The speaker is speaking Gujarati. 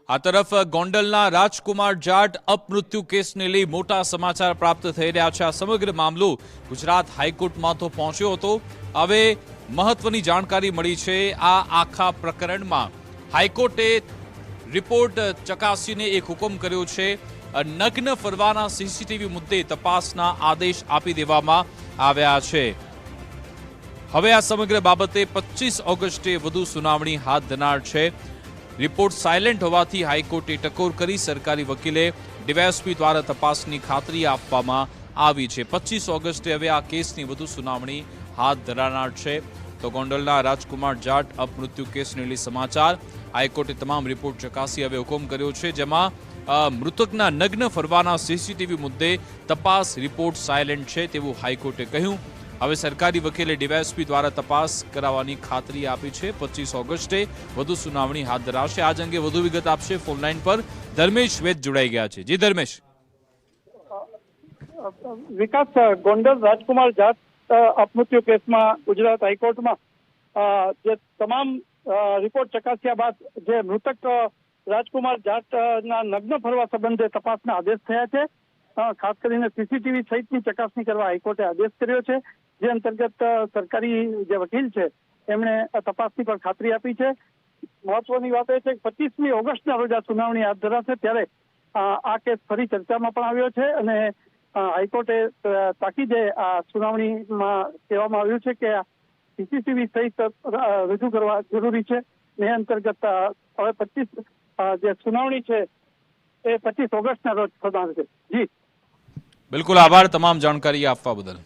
આ તરફ ગોંડલના રાજકુમાર જાટ અપમૃત્યુ કેસને લઈ મોટા સમાચાર પ્રાપ્ત થઈ રહ્યા છે। આ સમગ્ર મામલો ગુજરાત હાઈકોર્ટમાં તો પહોંચ્યો હતો। હવે મહત્વની જાણકારી મળી છે। આ આખા પ્રકરણમાં હાઈકોર્ટે રિપોર્ટ ચકાસીને એક હુકમ કર્યો છે। નગ્ન ફરવાના સીસીટીવી મુદ્દે તપાસના આદેશ આપી દેવામાં આવ્યા છે। હવે આ સમગ્ર બાબતે 25 ઓગસ્ટે વધુ સુનાવણી હાથ ધરનાર છે। રિપોર્ટ સાયલેન્ટ હોવાથી હાઈકોર્ટે ટકોર કરી સરકારી વકીલે ડીવાયએસપી દ્વારા તપાસની ખાતરી આપવામાં આવી છે। 25 ઓગસ્ટે હવે આ કેસની વધુ સુનાવણી હાથ ધરાનાર છે। તો ગોંડલના રાજકુમાર જાટ અપમૃત્યુ કેસને લઈ સમાચાર। હાઈકોર્ટે તમામ રિપોર્ટ ચકાસી હવે હુકમ કર્યો છે, જેમાં મૃતકના નગ્ન ફરવાના સીસીટીવી મુદ્દે તપાસ રિપોર્ટ સાયલેન્ટ છે તેવું હાઈકોર્ટે કહ્યું। હવે સરકારી વકીલે ડીવાયએસપી દ્વારા તપાસ કરાવવાની ખાતરી આપી છે। 25 ઓગસ્ટે વધુ સુનાવણી હાથ ધરાશે। આજ અંગે વધુ વિગત આપશે ફોનલાઈન પર ધર્મેશ વેદ જોડાઈ ગયા છે। જી ધર્મેશ। વિકાસ, ગોંડલ રાજકુમાર જાટ અપમૃત્યુ કેસમાં ગુજરાત હાઈકોર્ટમાં જે તમામ રિપોર્ટ ચકાસ્યા બાદ જે મૃતક રાજકુમાર જાટના નગ્ન ફરવા સંબંધે તપાસના આદેશ થયા છે। ખાસ કરીને સીસીટીવી સહિતની ચકાસણી કરવા હાઈકોર્ટે આદેશ કર્યો છે, જે અંતર્ગત સરકારી જે વકીલ છે એમણે તપાસની પણ ખાતરી આપી છે। મહત્વની વાત એ છે કે 25મી ઓગસ્ટના રોજ આ સુનાવણી હાથ ધરાશે, ત્યારે આ કેસ ફરી ચર્ચામાં પણ આવ્યો છે અને હાઈકોર્ટે તાકીદે આ સુનાવણીમાં કહેવામાં આવ્યું છે કે સીસીટીવી સહિત રજૂ કરવા જરૂરી છે। એ અંતર્ગત હવે 25 જે સુનાવણી છે એ 25 ઓગસ્ટના રોજ થનાર છે। જી બિલકુલ, આભાર તમામ જાણકારી આપવા બદલ।